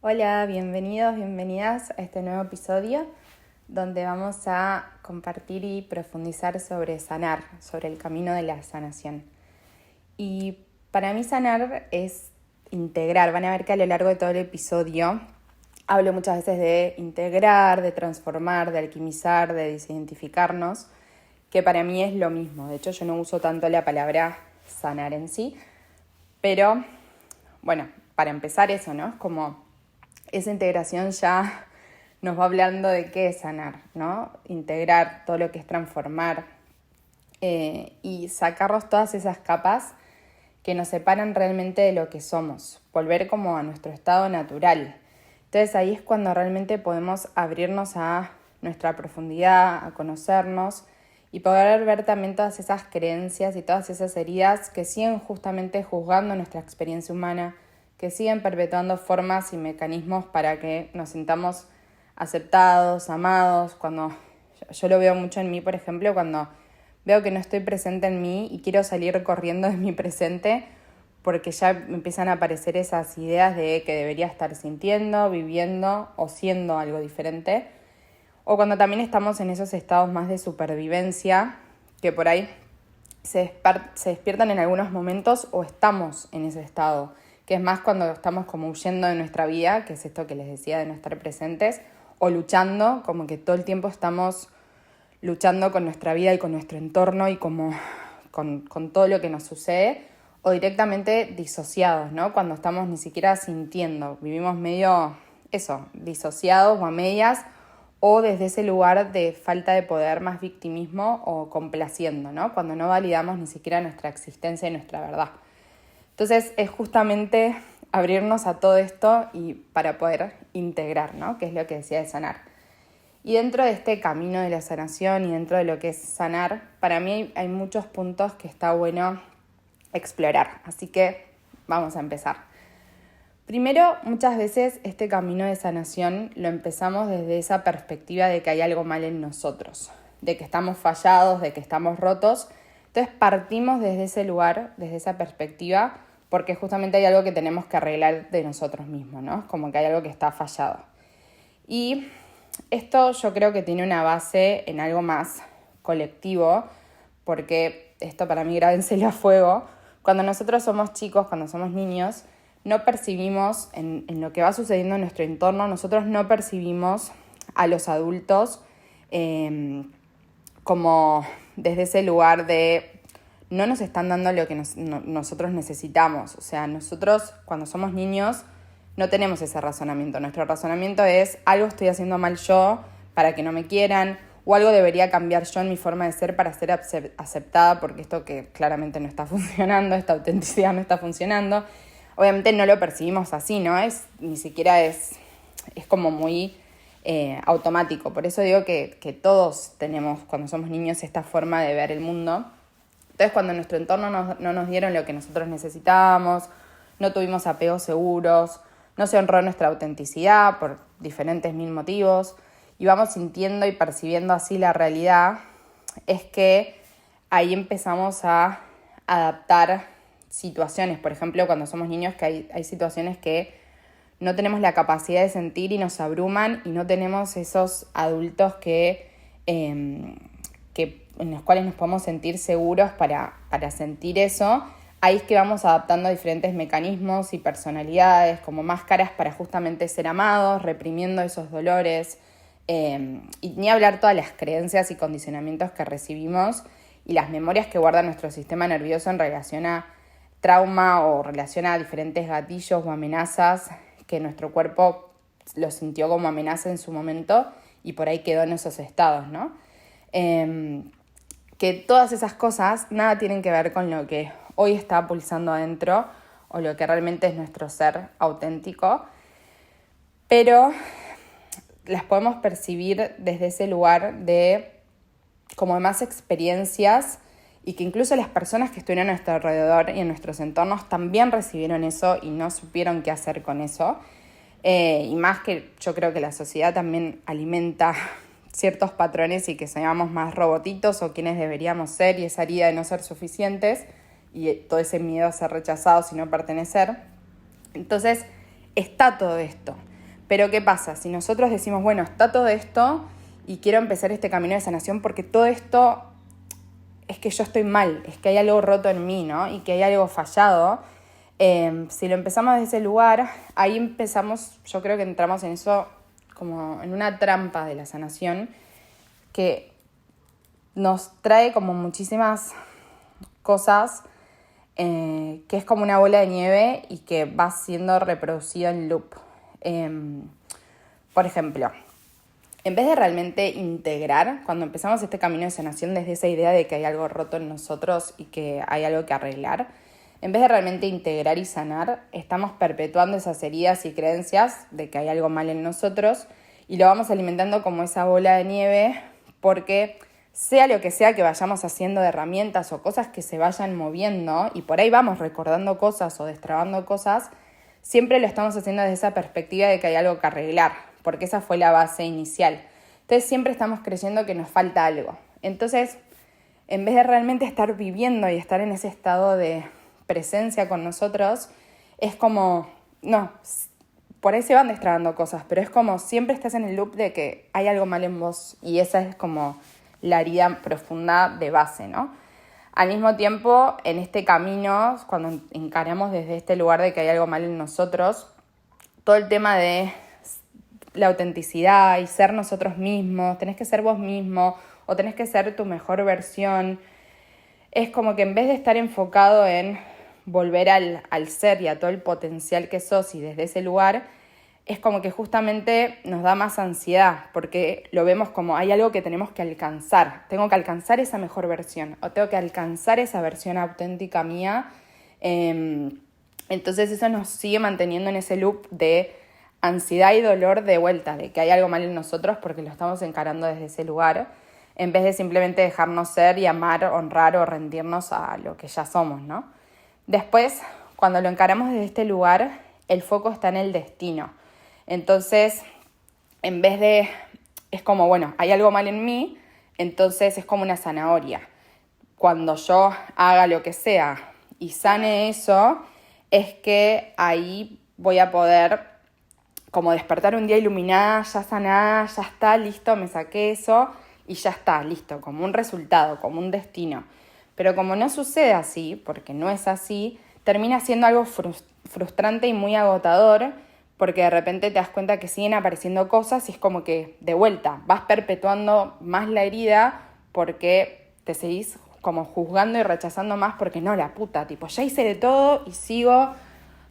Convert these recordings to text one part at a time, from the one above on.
Hola, bienvenidos, bienvenidas a este nuevo episodio donde vamos a compartir y profundizar sobre sanar, sobre el camino de la sanación. Y para mí sanar es integrar. Van a ver que a lo largo de todo el episodio hablo muchas veces de integrar, de transformar, de alquimizar, de desidentificarnos, que para mí es lo mismo. De hecho, yo no uso tanto la palabra sanar en sí, pero bueno, para empezar eso, ¿no? Es como esa integración ya nos va hablando de qué es sanar, ¿no? Integrar todo lo que es transformar y sacarnos todas esas capas que nos separan realmente de lo que somos, volver como a nuestro estado natural. Entonces ahí es cuando realmente podemos abrirnos a nuestra profundidad, a conocernos y poder ver también todas esas creencias y todas esas heridas que siguen justamente juzgando nuestra experiencia humana, que siguen perpetuando formas y mecanismos para que nos sintamos aceptados, amados. Cuando yo lo veo mucho en mí, por ejemplo, cuando veo que no estoy presente en mí y quiero salir corriendo de mi presente porque ya me empiezan a aparecer esas ideas de que debería estar sintiendo, viviendo o siendo algo diferente. O cuando también estamos en esos estados más de supervivencia, que por ahí se despiertan en algunos momentos o estamos en ese estado, que es más cuando estamos como huyendo de nuestra vida, que es esto que les decía de no estar presentes, o luchando, como que todo el tiempo estamos luchando con nuestra vida y con nuestro entorno y como con todo lo que nos sucede, o directamente disociados, ¿no? Cuando estamos ni siquiera sintiendo, vivimos medio eso, disociados o a medias, o desde ese lugar de falta de poder, más victimismo o complaciendo, ¿no? Cuando no validamos ni siquiera nuestra existencia y nuestra verdad. Entonces es justamente abrirnos a todo esto y para poder integrar, ¿no? Que es lo que decía de sanar. Y dentro de este camino de la sanación y dentro de lo que es sanar, para mí hay muchos puntos que está bueno explorar. Así que vamos a empezar. Primero, muchas veces este camino de sanación lo empezamos desde esa perspectiva de que hay algo mal en nosotros, de que estamos fallados, de que estamos rotos. Entonces partimos desde ese lugar, desde esa perspectiva, porque justamente hay algo que tenemos que arreglar de nosotros mismos, ¿no? Como que hay algo que está fallado. Y esto yo creo que tiene una base en algo más colectivo, porque esto para mí grábenselo a fuego. Cuando nosotros somos chicos, cuando somos niños, no percibimos en lo que va sucediendo en nuestro entorno, nosotros no percibimos a los adultos como desde ese lugar de no nos están dando lo que nosotros necesitamos. O sea, nosotros cuando somos niños no tenemos ese razonamiento. Nuestro razonamiento es algo estoy haciendo mal yo para que no me quieran, o algo debería cambiar yo en mi forma de ser para ser aceptada, porque esto que claramente no está funcionando, esta autenticidad no está funcionando. Obviamente no lo percibimos así, ¿no? Ni siquiera es como muy automático. Por eso digo que todos tenemos, cuando somos niños, esta forma de ver el mundo. Entonces, cuando en nuestro entorno no nos dieron lo que nosotros necesitábamos, no tuvimos apegos seguros, no se honró nuestra autenticidad por diferentes mil motivos, y vamos sintiendo y percibiendo así la realidad, es que ahí empezamos a adaptar situaciones. Por ejemplo, cuando somos niños, que hay situaciones que no tenemos la capacidad de sentir y nos abruman, y no tenemos esos adultos que en los cuales nos podemos sentir seguros para sentir eso. Ahí es que vamos adaptando diferentes mecanismos y personalidades como máscaras para justamente ser amados, reprimiendo esos dolores, y ni hablar todas las creencias y condicionamientos que recibimos y las memorias que guarda nuestro sistema nervioso en relación a trauma o relación a diferentes gatillos o amenazas que nuestro cuerpo lo sintió como amenaza en su momento y por ahí quedó en esos estados, ¿no? Que todas esas cosas nada tienen que ver con lo que hoy está pulsando adentro o lo que realmente es nuestro ser auténtico, pero las podemos percibir desde ese lugar de como más experiencias, y que incluso las personas que estuvieron a nuestro alrededor y en nuestros entornos también recibieron eso y no supieron qué hacer con eso. Y más que yo creo que la sociedad también alimenta ciertos patrones y que seamos más robotitos o quienes deberíamos ser, y esa herida de no ser suficientes y todo ese miedo a ser rechazados y no pertenecer. Entonces está todo esto. Pero ¿qué pasa? Si nosotros decimos, bueno, está todo esto y quiero empezar este camino de sanación porque todo esto es que yo estoy mal, es que hay algo roto en mí, ¿no? Y que hay algo fallado. Si lo empezamos desde ese lugar, ahí empezamos, yo creo que entramos en eso como en una trampa de la sanación que nos trae como muchísimas cosas, que es como una bola de nieve y que va siendo reproducido en loop. Por ejemplo, en vez de realmente integrar, cuando empezamos este camino de sanación desde esa idea de que hay algo roto en nosotros y que hay algo que arreglar, en vez de realmente integrar y sanar, estamos perpetuando esas heridas y creencias de que hay algo mal en nosotros y lo vamos alimentando como esa bola de nieve porque sea lo que sea que vayamos haciendo de herramientas o cosas que se vayan moviendo y por ahí vamos recordando cosas o destrabando cosas, siempre lo estamos haciendo desde esa perspectiva de que hay algo que arreglar, porque esa fue la base inicial. Entonces siempre estamos creyendo que nos falta algo. Entonces, en vez de realmente estar viviendo y estar en ese estado de presencia con nosotros, es como, no, por ahí se van destrabando cosas, pero es como siempre estás en el loop de que hay algo mal en vos y esa es como la herida profunda de base, ¿no? Al mismo tiempo, en este camino, cuando encaramos desde este lugar de que hay algo mal en nosotros, todo el tema de la autenticidad y ser nosotros mismos, tenés que ser vos mismo o tenés que ser tu mejor versión, es como que en vez de estar enfocado en volver al ser y a todo el potencial que sos y desde ese lugar, es como que justamente nos da más ansiedad porque lo vemos como hay algo que tenemos que alcanzar. Tengo que alcanzar esa mejor versión o tengo que alcanzar esa versión auténtica mía. Entonces eso nos sigue manteniendo en ese loop de ansiedad y dolor de vuelta, de que hay algo mal en nosotros porque lo estamos encarando desde ese lugar, en vez de simplemente dejarnos ser y amar, honrar o rendirnos a lo que ya somos, ¿no? Después, cuando lo encaramos desde este lugar, el foco está en el destino. Entonces, en vez de, es como, bueno, hay algo mal en mí, entonces es como una zanahoria. Cuando yo haga lo que sea y sane eso, es que ahí voy a poder como despertar un día iluminada, ya sanada, ya está, listo, me saqué eso y ya está, listo, como un resultado, como un destino. Pero como no sucede así, porque no es así, termina siendo algo frustrante y muy agotador, porque de repente te das cuenta que siguen apareciendo cosas y es como que, de vuelta, vas perpetuando más la herida porque te seguís como juzgando y rechazando más porque no, la puta, tipo, ya hice de todo y sigo,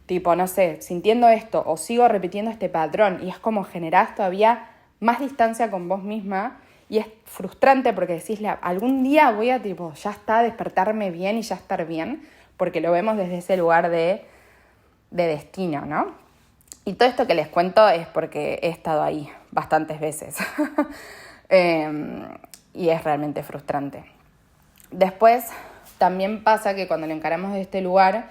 tipo, no sé, sintiendo esto o sigo repitiendo este patrón y es como generás todavía más distancia con vos misma y es frustrante porque decís, algún día voy a, tipo, ya está, despertarme bien y ya estar bien, porque lo vemos desde ese lugar de destino, ¿no? Y todo esto que les cuento es porque he estado ahí bastantes veces y es realmente frustrante. Después también pasa que cuando lo encaramos de este lugar,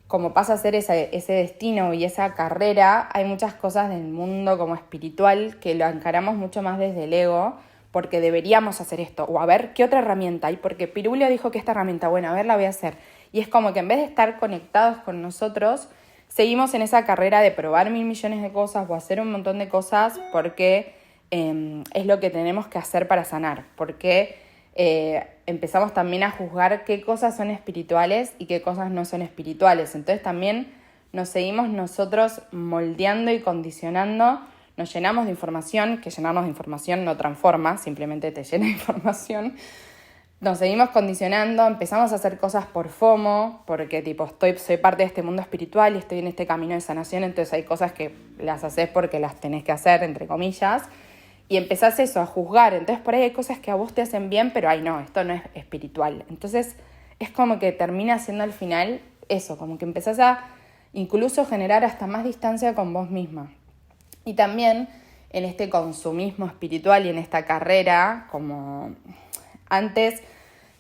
como pasa a ser ese destino y esa carrera, hay muchas cosas del mundo como espiritual que lo encaramos mucho más desde el ego, porque deberíamos hacer esto, o a ver qué otra herramienta hay, porque Pirulio dijo que esta herramienta, bueno, a ver, la voy a hacer. Y es como que en vez de estar conectados con nosotros, seguimos en esa carrera de probar 1.000 millones de cosas o hacer un montón de cosas porque es lo que tenemos que hacer para sanar, porque empezamos también a juzgar qué cosas son espirituales y qué cosas no son espirituales. Entonces también nos seguimos nosotros moldeando y condicionando, nos llenamos de información, que llenarnos de información no transforma, simplemente te llena de información. Nos seguimos condicionando, empezamos a hacer cosas por FOMO, porque tipo soy parte de este mundo espiritual y estoy en este camino de sanación, entonces hay cosas que las haces porque las tenés que hacer, entre comillas, y empezás eso, a juzgar. Entonces por ahí hay cosas que a vos te hacen bien, pero ay no, esto no es espiritual. Entonces es como que termina siendo al final eso, como que empezás a incluso generar hasta más distancia con vos misma. Y también en este consumismo espiritual y en esta carrera, como antes,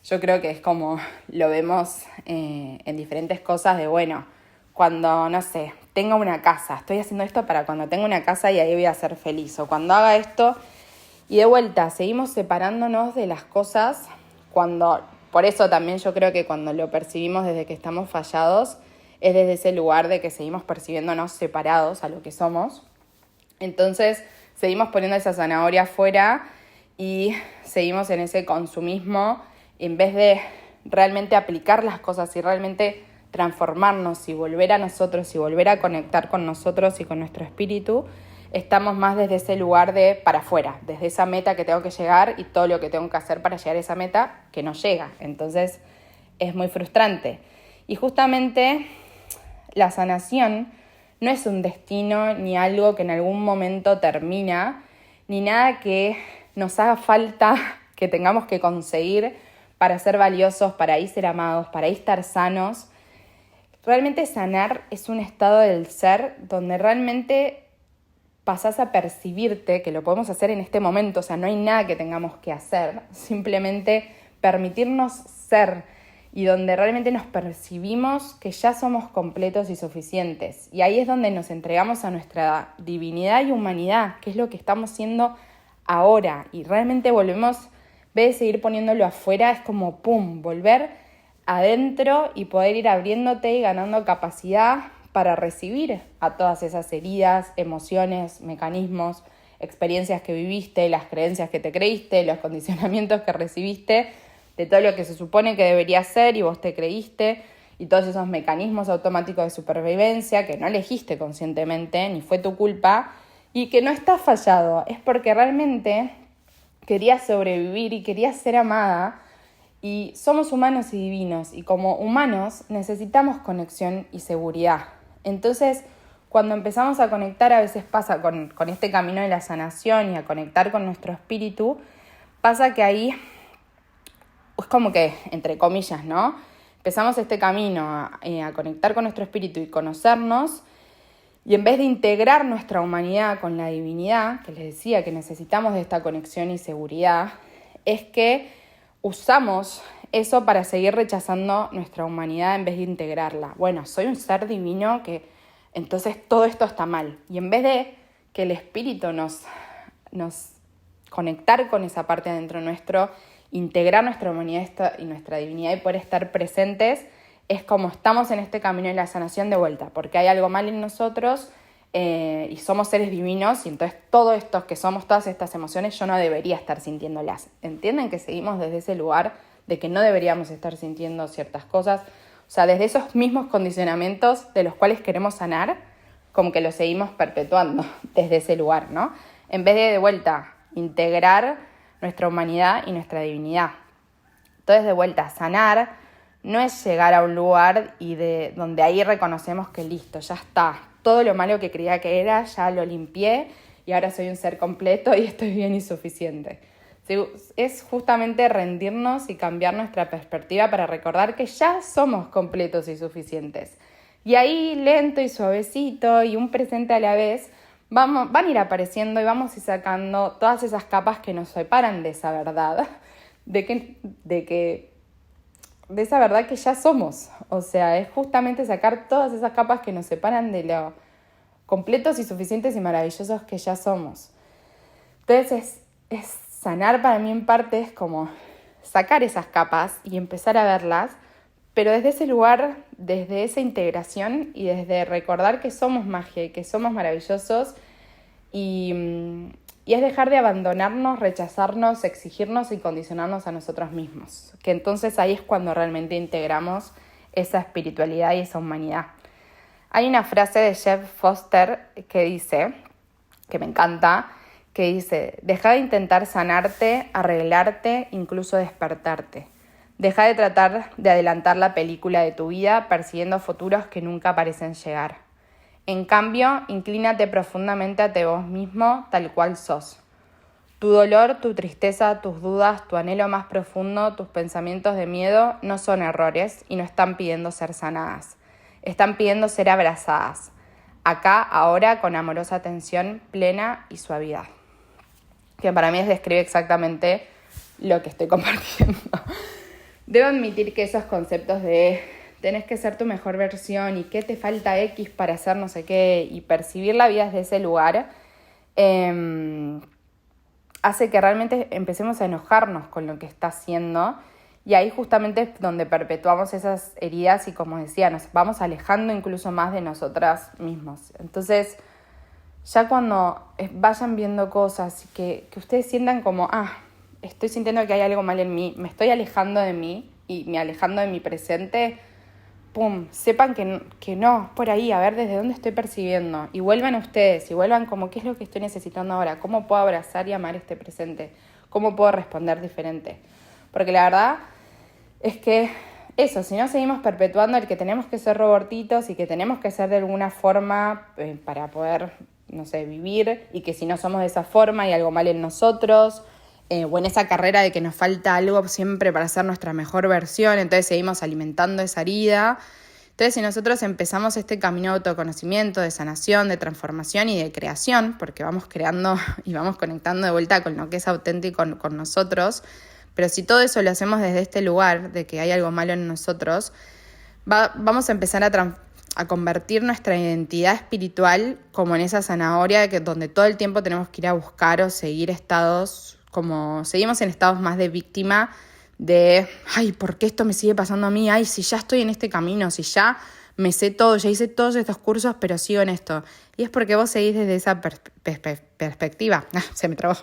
yo creo que es como lo vemos en diferentes cosas de, bueno, cuando, no sé, tenga una casa, estoy haciendo esto para cuando tenga una casa y ahí voy a ser feliz, o cuando haga esto, y de vuelta, seguimos separándonos de las cosas cuando, por eso también yo creo que cuando lo percibimos desde que estamos fallados, es desde ese lugar de que seguimos percibiéndonos separados a lo que somos, Entonces seguimos poniendo esa zanahoria afuera y seguimos en ese consumismo en vez de realmente aplicar las cosas y realmente transformarnos y volver a nosotros y volver a conectar con nosotros y con nuestro espíritu. Estamos más desde ese lugar de para afuera, desde esa meta que tengo que llegar y todo lo que tengo que hacer para llegar a esa meta que no llega. Entonces es muy frustrante. Y justamente la sanación no es un destino ni algo que en algún momento termina, ni nada que nos haga falta que tengamos que conseguir para ser valiosos, para ahí ser amados, para ahí estar sanos. Realmente sanar es un estado del ser donde realmente pasás a percibirte, que lo podemos hacer en este momento, o sea, no hay nada que tengamos que hacer, simplemente permitirnos ser y donde realmente nos percibimos que ya somos completos y suficientes. Y ahí es donde nos entregamos a nuestra divinidad y humanidad, que es lo que estamos siendo ahora. Y realmente volvemos, en vez de seguir poniéndolo afuera, es como ¡pum!, volver adentro y poder ir abriéndote y ganando capacidad para recibir a todas esas heridas, emociones, mecanismos, experiencias que viviste, las creencias que te creíste, los condicionamientos que recibiste, de todo lo que se supone que debería ser y vos te creíste, y todos esos mecanismos automáticos de supervivencia que no elegiste conscientemente, ni fue tu culpa, y que no está fallado, es porque realmente querías sobrevivir y querías ser amada, y somos humanos y divinos, y como humanos necesitamos conexión y seguridad. Entonces, cuando empezamos a conectar, a veces pasa con este camino de la sanación y a conectar con nuestro espíritu, pasa que ahí es como que, entre comillas, ¿no? Empezamos este camino a conectar con nuestro espíritu y conocernos, y en vez de integrar nuestra humanidad con la divinidad, que les decía que necesitamos de esta conexión y seguridad, es que usamos eso para seguir rechazando nuestra humanidad en vez de integrarla. Bueno, soy un ser divino que entonces todo esto está mal. Y en vez de que el espíritu nos conectar con esa parte dentro nuestro, integrar nuestra humanidad y nuestra divinidad y poder estar presentes, es como estamos en este camino de la sanación de vuelta, porque hay algo mal en nosotros y somos seres divinos, y entonces todo esto que somos, todas estas emociones, yo no debería estar sintiéndolas. ¿Entienden que seguimos desde ese lugar de que no deberíamos estar sintiendo ciertas cosas? O sea, desde esos mismos condicionamientos de los cuales queremos sanar, como que los seguimos perpetuando desde ese lugar, ¿no? En vez de vuelta integrar nuestra humanidad y nuestra divinidad. Entonces, de vuelta, sanar no es llegar a un lugar y de donde ahí reconocemos que listo, ya está. Todo lo malo que creía que era, ya lo limpié y ahora soy un ser completo y estoy bien y suficiente. Es justamente rendirnos y cambiar nuestra perspectiva para recordar que ya somos completos y suficientes. Y ahí, lento y suavecito y un presente a la vez, van a ir apareciendo y vamos a ir sacando todas esas capas que nos separan de esa verdad, de esa verdad que ya somos. O sea, es justamente sacar todas esas capas que nos separan de lo completos y suficientes y maravillosos que ya somos. Entonces, es sanar para mí en parte es como sacar esas capas y empezar a verlas, pero desde ese lugar, desde esa integración y desde recordar que somos magia y que somos maravillosos y es dejar de abandonarnos, rechazarnos, exigirnos y condicionarnos a nosotros mismos. Que entonces ahí es cuando realmente integramos esa espiritualidad y esa humanidad. Hay una frase de Jeff Foster que dice, que me encanta, que dice: deja de intentar sanarte, arreglarte, incluso despertarte. Deja de tratar de adelantar la película de tu vida persiguiendo futuros que nunca parecen llegar. En cambio, inclínate profundamente ante vos mismo tal cual sos. Tu dolor, tu tristeza, tus dudas, tu anhelo más profundo, tus pensamientos de miedo no son errores y no están pidiendo ser sanadas. Están pidiendo ser abrazadas. Acá, ahora, con amorosa atención plena y suavidad. Que para mí describe exactamente lo que estoy compartiendo. Debo admitir que esos conceptos de tenés que ser tu mejor versión y que te falta X para hacer no sé qué y percibir la vida desde ese lugar hace que realmente empecemos a enojarnos con lo que está haciendo, y ahí justamente es donde perpetuamos esas heridas y, como decía, nos vamos alejando incluso más de nosotras mismos. Entonces, ya cuando vayan viendo cosas que ustedes sientan como, estoy sintiendo que hay algo mal en mí, me estoy alejando de mí y me alejando de mi presente, ¡pum! Sepan que no, por ahí, a ver desde dónde estoy percibiendo. Y vuelvan a ustedes, y vuelvan como, ¿qué es lo que estoy necesitando ahora? ¿Cómo puedo abrazar y amar este presente? ¿Cómo puedo responder diferente? Porque la verdad es que eso, si no seguimos perpetuando el que tenemos que ser robotitos y que tenemos que ser de alguna forma para poder, no sé, vivir, y que si no somos de esa forma hay algo mal en nosotros, o en esa carrera de que nos falta algo siempre para ser nuestra mejor versión, entonces seguimos alimentando esa herida. Entonces, si nosotros empezamos este camino de autoconocimiento, de sanación, de transformación y de creación, porque vamos creando y vamos conectando de vuelta con lo que es auténtico con nosotros, pero si todo eso lo hacemos desde este lugar de que hay algo malo en nosotros, vamos a empezar a convertir nuestra identidad espiritual como en esa zanahoria donde todo el tiempo tenemos que ir a buscar o seguir estados, como seguimos en estados más de víctima, de, ¿por qué esto me sigue pasando a mí? Si ya estoy en este camino, si ya me sé todo, ya hice todos estos cursos, pero sigo en esto. Y es porque vos seguís desde esa perspectiva. Se me trabó.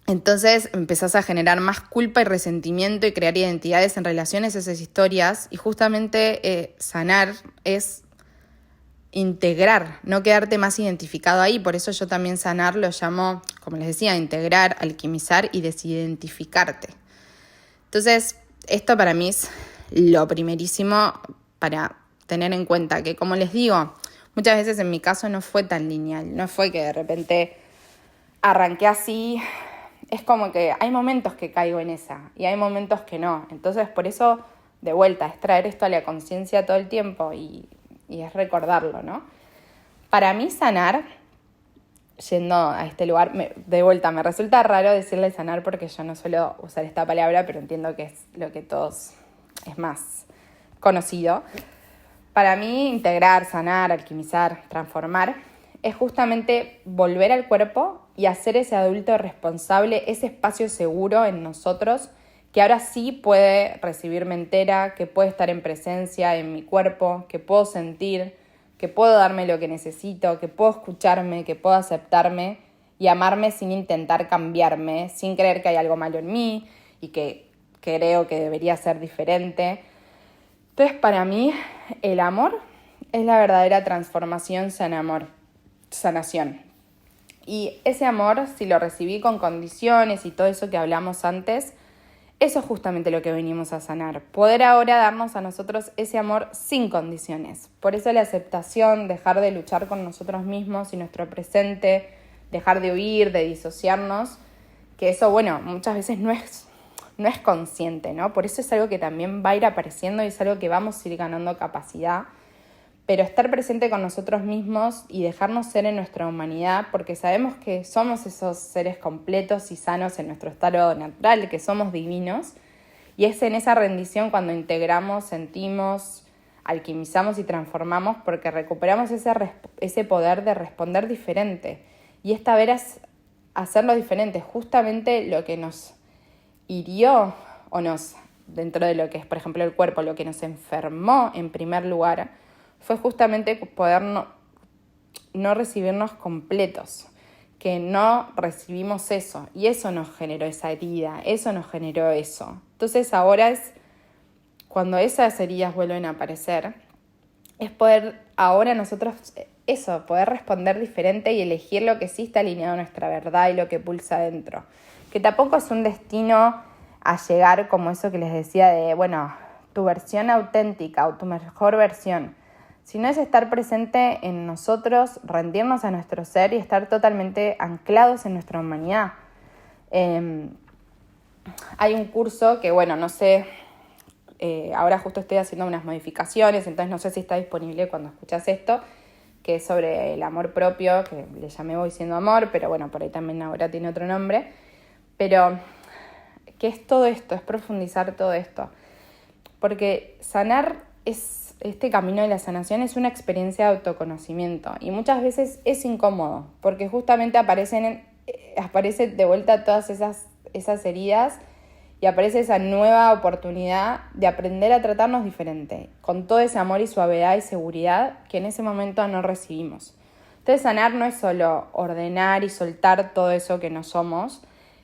Entonces empezás a generar más culpa y resentimiento y crear identidades en relaciones a esas historias. Y justamente sanar es integrar, no quedarte más identificado ahí. Por eso yo también sanar lo llamo, como les decía, integrar, alquimizar y desidentificarte. Entonces, esto para mí es lo primerísimo para tener en cuenta, que como les digo, muchas veces en mi caso no fue tan lineal, no fue que de repente arranqué así. Es como que hay momentos que caigo en esa y hay momentos que no. Entonces, por eso, de vuelta, es traer esto a la conciencia todo el tiempo y es recordarlo, ¿no? Para mí sanar, yendo a este lugar, de vuelta, me resulta raro decirle sanar porque yo no suelo usar esta palabra, pero entiendo que es lo que todos es más conocido. Para mí, integrar, sanar, alquimizar, transformar, es justamente volver al cuerpo y hacer ese adulto responsable, ese espacio seguro en nosotros, que ahora sí puede recibirme entera, que puede estar en presencia en mi cuerpo, que puedo sentir, que puedo darme lo que necesito, que puedo escucharme, que puedo aceptarme y amarme sin intentar cambiarme, sin creer que hay algo malo en mí y que creo que debería ser diferente. Entonces, para mí, el amor es la verdadera transformación sanación. Y ese amor, si lo recibí con condiciones y todo eso que hablamos antes, eso es justamente lo que venimos a sanar. Poder ahora darnos a nosotros ese amor sin condiciones. Por eso la aceptación, dejar de luchar con nosotros mismos y nuestro presente, dejar de huir, de disociarnos, que eso, bueno, muchas veces no es consciente, ¿no? Por eso es algo que también va a ir apareciendo y es algo que vamos a ir ganando capacidad. Pero estar presente con nosotros mismos y dejarnos ser en nuestra humanidad, porque sabemos que somos esos seres completos y sanos en nuestro estado natural, que somos divinos, y es en esa rendición cuando integramos, sentimos, alquimizamos y transformamos, porque recuperamos ese poder de responder diferente. Y esta vez hacerlo diferente, justamente lo que nos hirió o dentro de lo que es, por ejemplo, el cuerpo, lo que nos enfermó en primer lugar, fue justamente poder no recibirnos completos, que no recibimos eso, y eso nos generó esa herida, eso nos generó eso. Entonces ahora es cuando esas heridas vuelven a aparecer, es poder ahora nosotros poder responder diferente y elegir lo que sí está alineado a nuestra verdad y lo que pulsa adentro. Que tampoco es un destino a llegar como eso que les decía de, tu versión auténtica o tu mejor versión, sino es estar presente en nosotros, rendirnos a nuestro ser y estar totalmente anclados en nuestra humanidad. Hay un curso que, no sé, ahora justo estoy haciendo unas modificaciones, entonces no sé si está disponible cuando escuchas esto, que es sobre el amor propio, que le llamé Voy Siendo Amor, pero por ahí también ahora tiene otro nombre. Pero, ¿qué es todo esto? Es profundizar todo esto. Porque sanar este camino de la sanación es una experiencia de autoconocimiento y muchas veces es incómodo porque justamente aparece de vuelta todas esas heridas y aparece esa nueva oportunidad de aprender a tratarnos diferente, con todo ese amor y suavidad y seguridad que en ese momento no recibimos. Entonces sanar no es solo ordenar y soltar todo eso que no somos,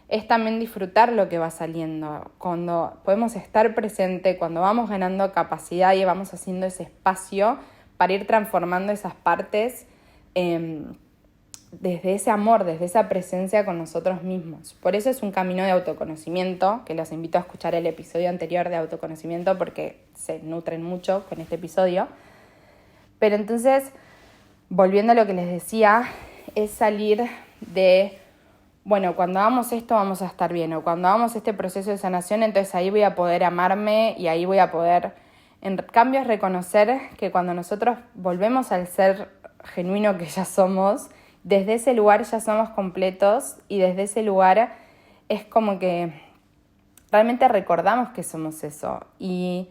es también disfrutar lo que va saliendo. Cuando podemos estar presente, cuando vamos ganando capacidad y vamos haciendo ese espacio para ir transformando esas partes desde ese amor, desde esa presencia con nosotros mismos. Por eso es un camino de autoconocimiento, que los invito a escuchar el episodio anterior de autoconocimiento porque se nutren mucho con este episodio. Pero entonces, volviendo a lo que les decía, es salir de, bueno, cuando hagamos esto vamos a estar bien, o cuando hagamos este proceso de sanación, entonces ahí voy a poder amarme y ahí voy a poder, en cambio, es reconocer que cuando nosotros volvemos al ser genuino que ya somos, desde ese lugar ya somos completos y desde ese lugar es como que realmente recordamos que somos eso y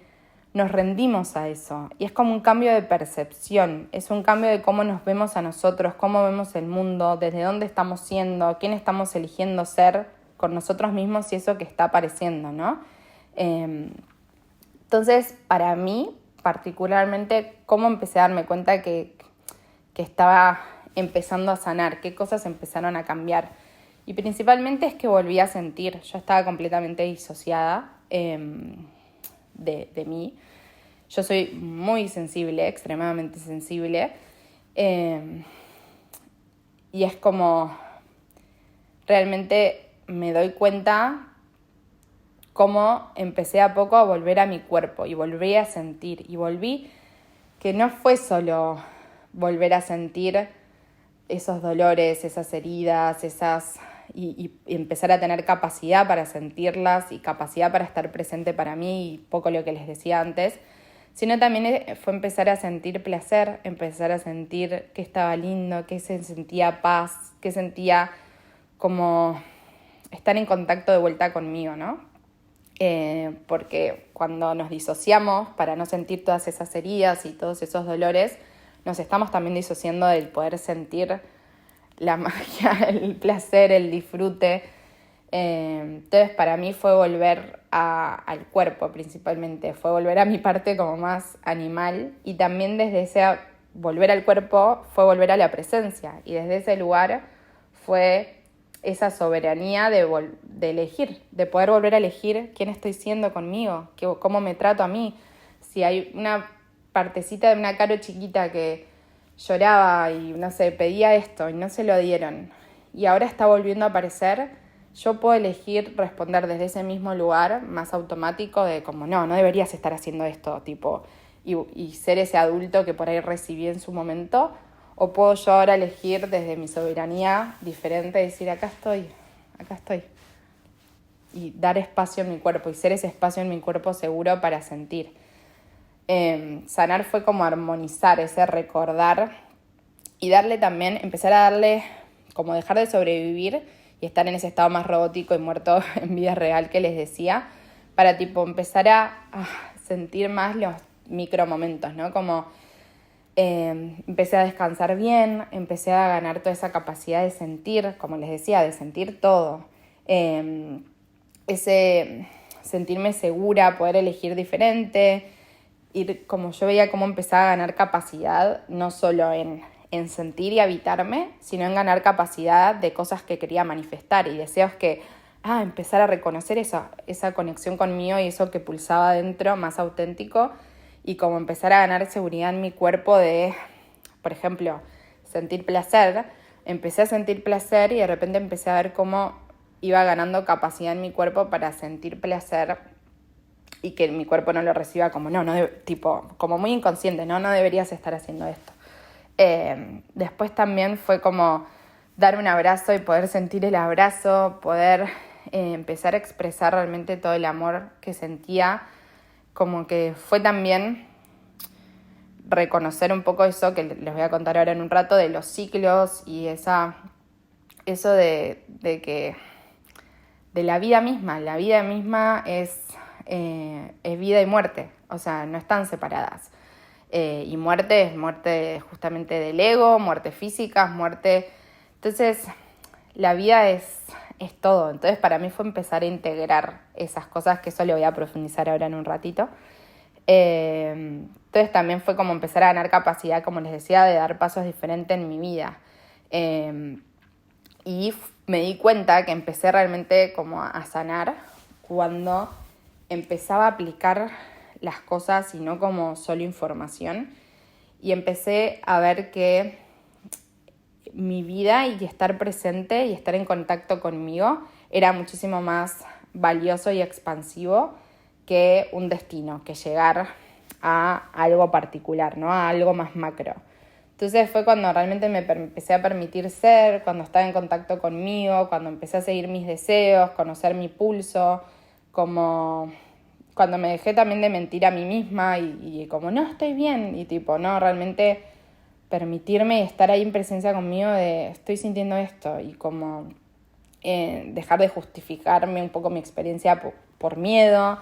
nos rendimos a eso. Y es como un cambio de percepción, es un cambio de cómo nos vemos a nosotros, cómo vemos el mundo, desde dónde estamos siendo, quién estamos eligiendo ser con nosotros mismos y eso que está apareciendo, ¿no? Entonces, para mí, particularmente, cómo empecé a darme cuenta que estaba empezando a sanar, qué cosas empezaron a cambiar. Y principalmente es que volví a sentir, yo estaba completamente disociada de mí. Yo soy muy sensible, extremadamente sensible. Y es como, realmente me doy cuenta cómo empecé a poco a volver a mi cuerpo y volví a sentir. Y volví que no fue solo volver a sentir esos dolores, esas heridas, y empezar a tener capacidad para sentirlas y capacidad para estar presente para mí y poco lo que les decía antes, sino también fue empezar a sentir placer, empezar a sentir que estaba lindo, que se sentía paz, que sentía como estar en contacto de vuelta conmigo, ¿no? Porque cuando nos disociamos para no sentir todas esas heridas y todos esos dolores, nos estamos también disociando del poder sentir la magia, el placer, el disfrute. Entonces para mí fue volver al cuerpo principalmente, fue volver a mi parte como más animal y también desde ese volver al cuerpo fue volver a la presencia y desde ese lugar fue esa soberanía de elegir, de poder volver a elegir quién estoy siendo conmigo, cómo me trato a mí. Si hay una partecita de una Caro chiquita que lloraba y no sé, pedía esto y no se lo dieron y ahora está volviendo a aparecer, yo puedo elegir responder desde ese mismo lugar más automático de como no deberías estar haciendo esto, tipo, y ser ese adulto que por ahí recibí en su momento, o puedo yo ahora elegir desde mi soberanía diferente, decir acá estoy, y dar espacio en mi cuerpo y ser ese espacio en mi cuerpo seguro para sentir. Sanar fue como armonizar ese recordar y darle también, empezar a darle, como dejar de sobrevivir y estar en ese estado más robótico y muerto en vida real que les decía, para tipo empezar a sentir más los micromomentos, ¿no? Como empecé a descansar bien, empecé a ganar toda esa capacidad de sentir, como les decía, de sentir todo. Ese sentirme segura, poder elegir diferente, ir como yo veía cómo empezaba a ganar capacidad, no solo en sentir y habitarme, sino en ganar capacidad de cosas que quería manifestar y deseos que, empezar a reconocer esa conexión conmigo y eso que pulsaba adentro, más auténtico, y como empezar a ganar seguridad en mi cuerpo de, por ejemplo, sentir placer. Empecé a sentir placer y de repente empecé a ver cómo iba ganando capacidad en mi cuerpo para sentir placer y que mi cuerpo no lo reciba como tipo, como muy inconsciente, no deberías estar haciendo esto. Después también fue como dar un abrazo y poder sentir el abrazo, poder empezar a expresar realmente todo el amor que sentía, como que fue también reconocer un poco eso que les voy a contar ahora en un rato, de los ciclos y eso de que de la vida misma es vida y muerte, o sea, no están separadas. Y muerte es muerte justamente del ego, muerte física, muerte. Entonces, la vida es es todo. Entonces para mí fue empezar a integrar esas cosas, que eso lo voy a profundizar ahora en un ratito. Entonces también fue como empezar a ganar capacidad, como les decía, de dar pasos diferentes en mi vida. Y me di cuenta que empecé realmente como a sanar cuando empezaba a aplicar las cosas y no como solo información. Y empecé a ver que mi vida y estar presente y estar en contacto conmigo era muchísimo más valioso y expansivo que un destino, que llegar a algo particular, ¿no? A algo más macro. Entonces fue cuando realmente me empecé a permitir ser, cuando estaba en contacto conmigo, cuando empecé a seguir mis deseos, conocer mi pulso, como cuando me dejé también de mentir a mí misma y como no, estoy bien, y tipo, no, realmente permitirme estar ahí en presencia conmigo de estoy sintiendo esto y como dejar de justificarme un poco mi experiencia por miedo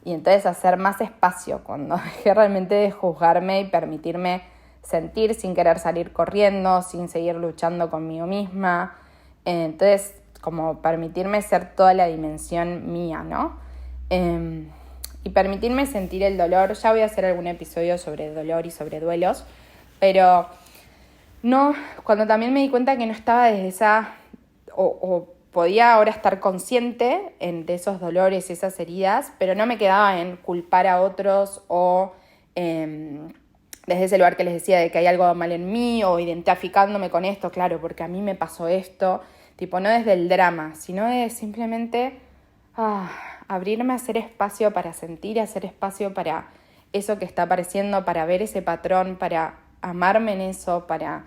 y entonces hacer más espacio cuando dejé realmente de juzgarme y permitirme sentir sin querer salir corriendo, sin seguir luchando conmigo misma. Entonces, como permitirme ser toda la dimensión mía, ¿no? Y permitirme sentir el dolor. Ya voy a hacer algún episodio sobre dolor y sobre duelos, pero no, cuando también me di cuenta que no estaba desde esa, o podía ahora estar consciente de esos dolores, esas heridas, pero no me quedaba en culpar a otros o desde ese lugar que les decía de que hay algo mal en mí o identificándome con esto, claro, porque a mí me pasó esto, tipo no desde el drama, sino de simplemente abrirme a hacer espacio para sentir, hacer espacio para eso que está apareciendo, para ver ese patrón, para amarme en eso, para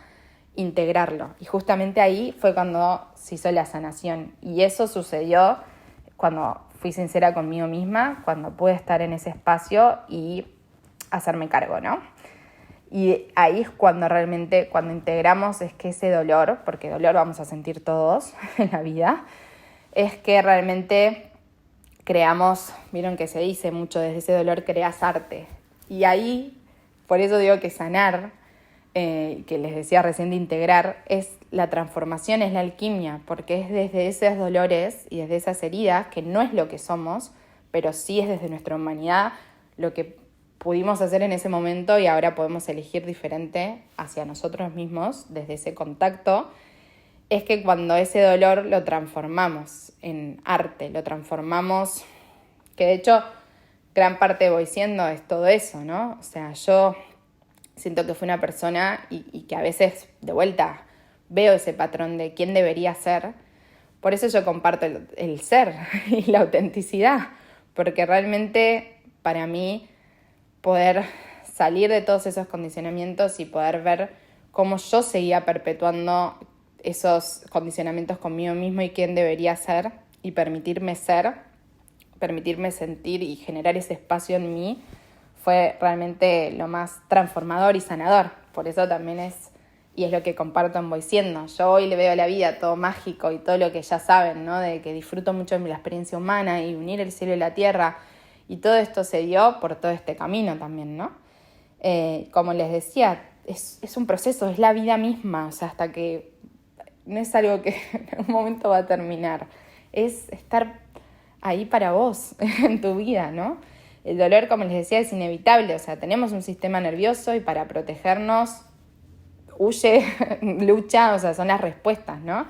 integrarlo. Y justamente ahí fue cuando se hizo la sanación. Y eso sucedió cuando fui sincera conmigo misma, cuando pude estar en ese espacio y hacerme cargo, ¿no? Y ahí es cuando realmente, cuando integramos, es que ese dolor, porque dolor vamos a sentir todos en la vida, es que realmente creamos, vieron que se dice mucho, desde ese dolor creas arte. Y ahí, por eso digo que sanar, que les decía recién de integrar, es la transformación, es la alquimia, porque es desde esos dolores y desde esas heridas, que no es lo que somos, pero sí es desde nuestra humanidad lo que pudimos hacer en ese momento y ahora podemos elegir diferente hacia nosotros mismos, desde ese contacto, es que cuando ese dolor lo transformamos en arte, lo transformamos, que de hecho gran parte de Voy Siendo es todo eso, ¿no? O sea, yo siento que fui una persona y que a veces de vuelta veo ese patrón de quién debería ser. Por eso yo comparto el ser y la autenticidad, porque realmente para mí poder salir de todos esos condicionamientos y poder ver cómo yo seguía perpetuando esos condicionamientos conmigo mismo y quién debería ser y permitirme ser, permitirme sentir y generar ese espacio en mí, fue realmente lo más transformador y sanador. Por eso también es lo que comparto en Voy Siendo. Yo hoy le veo a la vida todo mágico y todo lo que ya saben, ¿no? De que disfruto mucho de la experiencia humana y unir el cielo y la tierra. Y todo esto se dio por todo este camino también, ¿no? Como les decía, es un proceso, es la vida misma. O sea, hasta que no es algo que en algún momento va a terminar. Es estar ahí para vos, en tu vida, ¿no? El dolor, como les decía, es inevitable. O sea, tenemos un sistema nervioso y para protegernos, huye, lucha, o sea, son las respuestas, ¿no?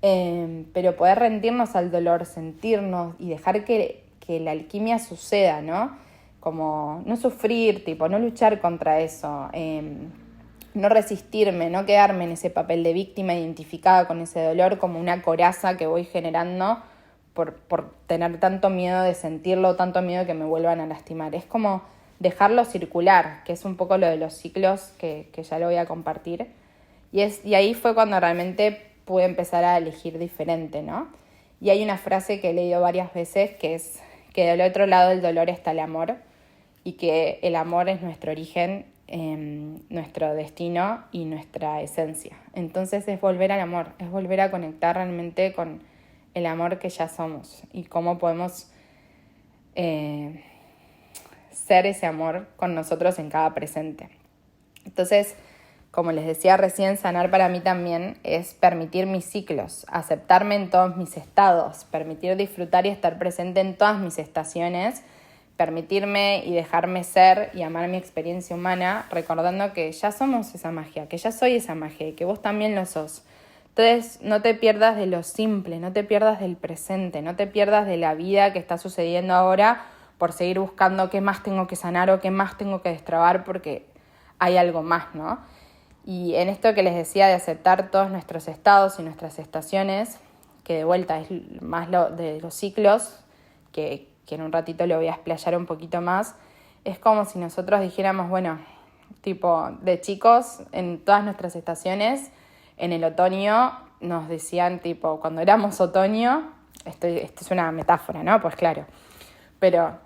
Pero poder rendirnos al dolor, sentirnos y dejar que la alquimia suceda, ¿no? Como no sufrir, tipo, no luchar contra eso, no resistirme, no quedarme en ese papel de víctima identificada con ese dolor como una coraza que voy generando por tener tanto miedo de sentirlo, tanto miedo de que me vuelvan a lastimar. Es como dejarlo circular, que es un poco lo de los ciclos que ya lo voy a compartir. Y ahí fue cuando realmente pude empezar a elegir diferente, ¿no? Y hay una frase que he leído varias veces que es que del otro lado del dolor está el amor y que el amor es nuestro origen, nuestro destino y nuestra esencia. Entonces es volver al amor, es volver a conectar realmente con el amor que ya somos y cómo podemos ser ese amor con nosotros en cada presente. Entonces, como les decía recién, sanar para mí también es permitir mis ciclos, aceptarme en todos mis estados, permitir disfrutar y estar presente en todas mis estaciones, permitirme y dejarme ser y amar mi experiencia humana, recordando que ya somos esa magia, que ya soy esa magia y que vos también lo sos. Entonces, no te pierdas de lo simple, no te pierdas del presente, no te pierdas de la vida que está sucediendo ahora por seguir buscando qué más tengo que sanar o qué más tengo que destrabar porque hay algo más, ¿no? Y en esto que les decía de aceptar todos nuestros estados y nuestras estaciones, que de vuelta es más lo de los ciclos, que en un ratito lo voy a explayar un poquito más, es como si nosotros dijéramos, bueno, tipo de chicos, en todas nuestras estaciones, en el otoño nos decían, tipo, cuando éramos otoño, esto es una metáfora, ¿no? Pues claro, pero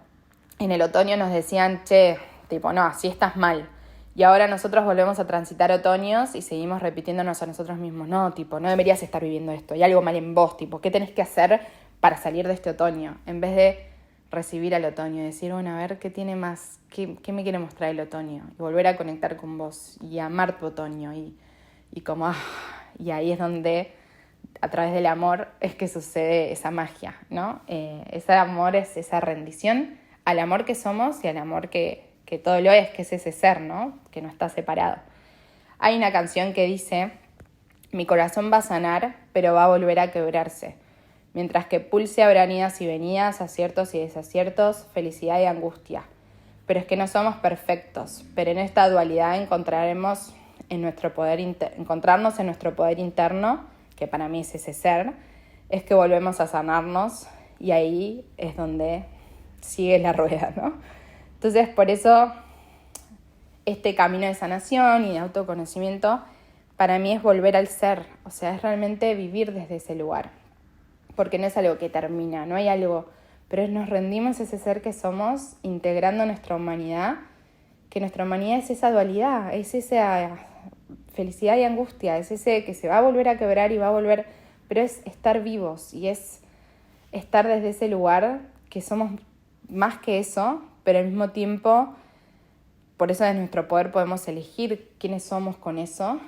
en el otoño nos decían, che, tipo, no, así estás mal. Y ahora nosotros volvemos a transitar otoños y seguimos repitiéndonos a nosotros mismos, no, tipo, no deberías estar viviendo esto, hay algo mal en vos, tipo, ¿qué tenés que hacer para salir de este otoño? En vez de recibir al otoño y decir, bueno, a ver qué tiene más, qué me quiere mostrar el otoño, y volver a conectar con vos y amar tu otoño y como, y ahí es donde a través del amor es que sucede esa magia, ¿no? Ese amor es esa rendición al amor que somos y al amor que todo lo es, que es ese ser, ¿no? Que no está separado. Hay una canción que dice, mi corazón va a sanar, pero va a volver a quebrarse. Mientras que pulse habrán idas y venidas, aciertos y desaciertos, felicidad y angustia. Pero es que no somos perfectos, pero en esta dualidad encontrarnos en nuestro poder interno, que para mí es ese ser, es que volvemos a sanarnos y ahí es donde sigue la rueda, ¿no? Entonces, por eso, este camino de sanación y de autoconocimiento, para mí es volver al ser, o sea, es realmente vivir desde ese lugar. Porque no es algo que termina, no hay algo, pero nos rendimos a ese ser que somos, integrando nuestra humanidad, que nuestra humanidad es esa dualidad, es esa felicidad y angustia, es ese que se va a volver a quebrar y va a volver, pero es estar vivos y es estar desde ese lugar que somos más que eso, pero al mismo tiempo, por eso desde nuestro poder podemos elegir quiénes somos con eso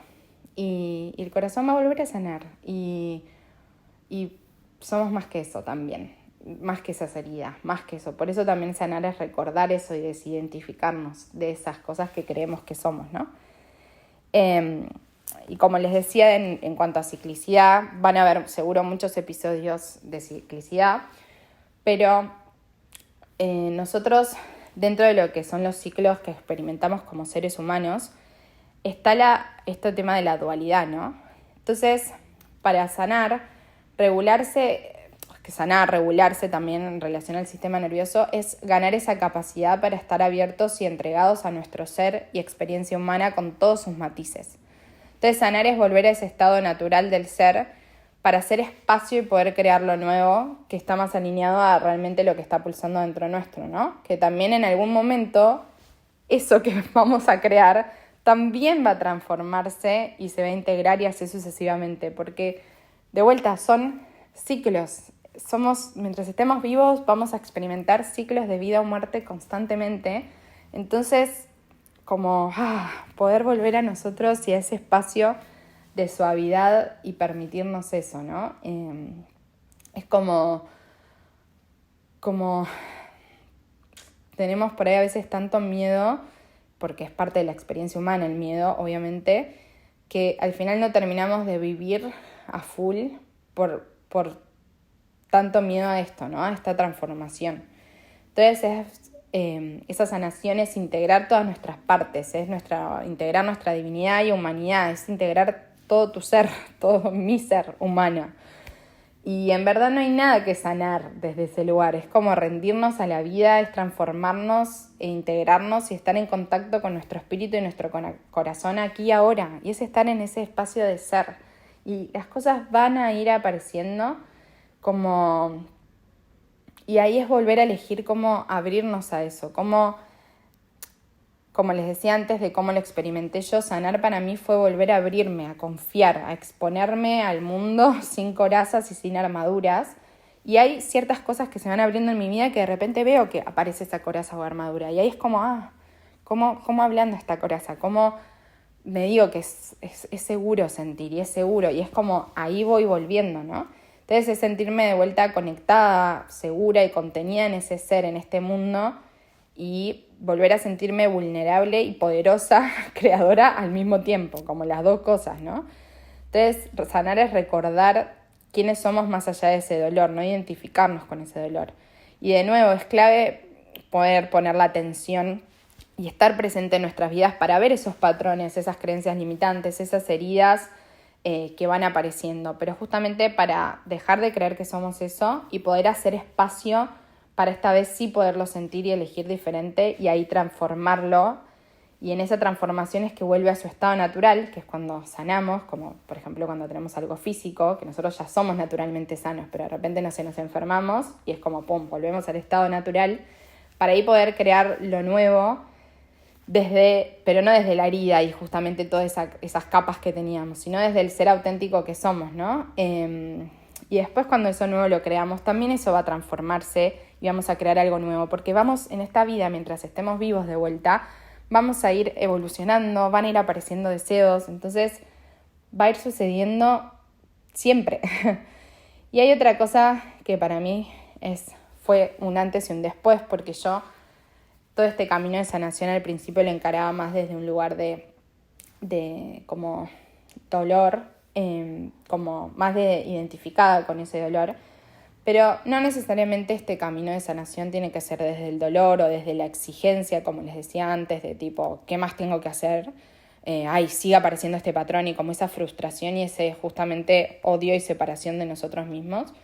y el corazón va a volver a sanar y somos más que eso también, más que esas heridas, más que eso. Por eso también sanar es recordar eso y desidentificarnos de esas cosas que creemos que somos, ¿no? Y como les decía, en cuanto a ciclicidad, van a haber seguro muchos episodios de ciclicidad, pero nosotros, dentro de lo que son los ciclos que experimentamos como seres humanos, está este tema de la dualidad, ¿no? Entonces, para regularse también en relación al sistema nervioso, es ganar esa capacidad para estar abiertos y entregados a nuestro ser y experiencia humana con todos sus matices. Entonces, sanar es volver a ese estado natural del ser para hacer espacio y poder crear lo nuevo que está más alineado a realmente lo que está pulsando dentro nuestro, ¿no? Que también en algún momento eso que vamos a crear también va a transformarse y se va a integrar y así sucesivamente, porque de vuelta son ciclos. Mientras estemos vivos vamos a experimentar ciclos de vida o muerte constantemente. Entonces, como poder volver a nosotros y a ese espacio de suavidad y permitirnos eso, ¿no? Es como tenemos por ahí a veces tanto miedo, porque es parte de la experiencia humana el miedo, obviamente, que al final no terminamos de vivir a full por tanto miedo a esto, ¿no? A esta transformación. Entonces esa sanación es integrar todas nuestras partes, es integrar nuestra divinidad y humanidad, es integrar todo tu ser, todo mi ser humano. Y en verdad no hay nada que sanar desde ese lugar, es como rendirnos a la vida, es transformarnos e integrarnos y estar en contacto con nuestro espíritu y nuestro corazón aquí y ahora, y es estar en ese espacio de ser. Y las cosas van a ir apareciendo y ahí es volver a elegir cómo abrirnos a eso, como les decía antes de cómo lo experimenté yo, sanar para mí fue volver a abrirme, a confiar, a exponerme al mundo sin corazas y sin armaduras. Y hay ciertas cosas que se van abriendo en mi vida que de repente veo que aparece esa coraza o armadura. Y ahí es como, ¿cómo hablando esta coraza? ¿Cómo me digo que es seguro sentir y es seguro y es como ahí voy volviendo, ¿no? Entonces es sentirme de vuelta conectada, segura y contenida en ese ser, en este mundo y volver a sentirme vulnerable y poderosa, creadora al mismo tiempo, como las dos cosas, ¿no? Entonces sanar es recordar quiénes somos más allá de ese dolor, no identificarnos con ese dolor. Y de nuevo es clave poder poner la atención y estar presente en nuestras vidas para ver esos patrones, esas creencias limitantes, esas heridas que van apareciendo, pero justamente para dejar de creer que somos eso y poder hacer espacio para esta vez sí poderlo sentir y elegir diferente y ahí transformarlo. Y en esa transformación es que vuelve a su estado natural, que es cuando sanamos, como por ejemplo cuando tenemos algo físico, que nosotros ya somos naturalmente sanos, pero de repente nos enfermamos y es como pum, volvemos al estado natural, para ahí poder crear lo nuevo, pero no desde la herida y justamente todas esas capas que teníamos, sino desde el ser auténtico que somos, ¿no? Y después cuando eso nuevo lo creamos, también eso va a transformarse y vamos a crear algo nuevo, porque vamos en esta vida, mientras estemos vivos de vuelta, vamos a ir evolucionando, van a ir apareciendo deseos, entonces va a ir sucediendo siempre. Y hay otra cosa que para mí fue un antes y un después, porque yo todo este camino de sanación al principio lo encaraba más desde un lugar de como dolor, como más de identificada con ese dolor, pero no necesariamente este camino de sanación tiene que ser desde el dolor o desde la exigencia, como les decía antes, de tipo, ¿qué más tengo que hacer? Sigue apareciendo este patrón y como esa frustración y ese justamente odio y separación de nosotros mismos.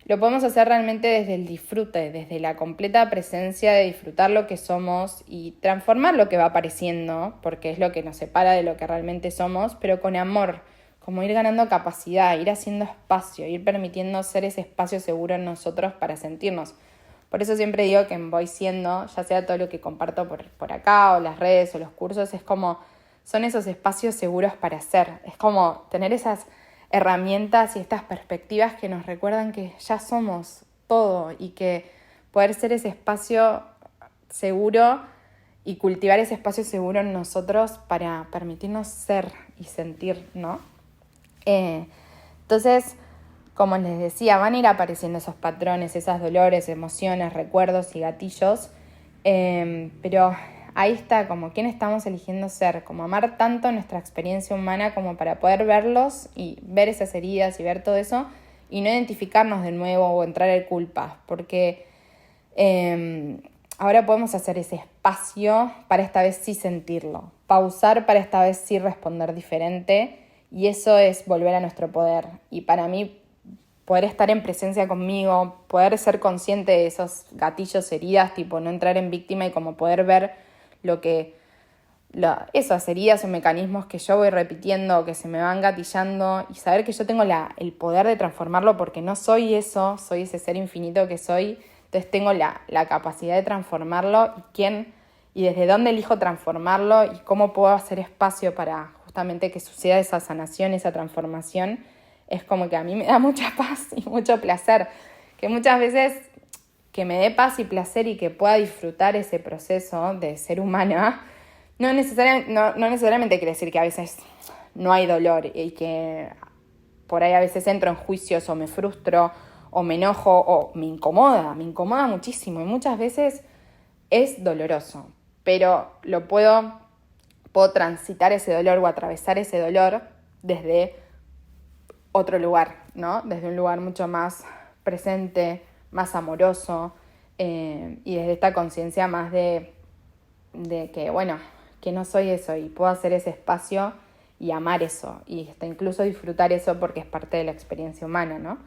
Lo podemos hacer realmente desde el disfrute, desde la completa presencia de disfrutar lo que somos y transformar lo que va apareciendo, porque es lo que nos separa de lo que realmente somos, pero con amor, como ir ganando capacidad, ir haciendo espacio, ir permitiendo ser ese espacio seguro en nosotros para sentirnos. Por eso siempre digo que voy siendo, ya sea todo lo que comparto por acá o las redes o los cursos, es como son esos espacios seguros para ser. Es como tener esas herramientas y estas perspectivas que nos recuerdan que ya somos todo y que poder ser ese espacio seguro y cultivar ese espacio seguro en nosotros para permitirnos ser y sentir, ¿no? Entonces, como les decía, van a ir apareciendo esos patrones, esos dolores, emociones, recuerdos y gatillos, pero ahí está, como quién estamos eligiendo ser, como amar tanto nuestra experiencia humana como para poder verlos y ver esas heridas y ver todo eso y no identificarnos de nuevo o entrar en culpas, porque ahora podemos hacer ese espacio para esta vez sí sentirlo, pausar para esta vez sí responder diferente y eso es volver a nuestro poder. Y para mí poder estar en presencia conmigo, poder ser consciente de esos gatillos, heridas, tipo no entrar en víctima y como poder ver esas heridas o mecanismos que yo voy repitiendo, que se me van gatillando y saber que yo tengo el poder de transformarlo porque no soy eso, soy ese ser infinito que soy, entonces tengo la capacidad de transformarlo y desde dónde elijo transformarlo y cómo puedo hacer espacio para justamente que suceda esa sanación, esa transformación, es como que a mí me da mucha paz y mucho placer, que muchas veces que me dé paz y placer y que pueda disfrutar ese proceso de ser humana, no necesariamente quiere decir que a veces no hay dolor y que por ahí a veces entro en juicios o me frustro o me enojo o me incomoda muchísimo y muchas veces es doloroso, pero puedo transitar ese dolor o atravesar ese dolor desde otro lugar, ¿no? Desde un lugar mucho más presente, más amoroso y desde esta conciencia más de que, bueno, que no soy eso y puedo hacer ese espacio y amar eso y hasta incluso disfrutar eso porque es parte de la experiencia humana, ¿no?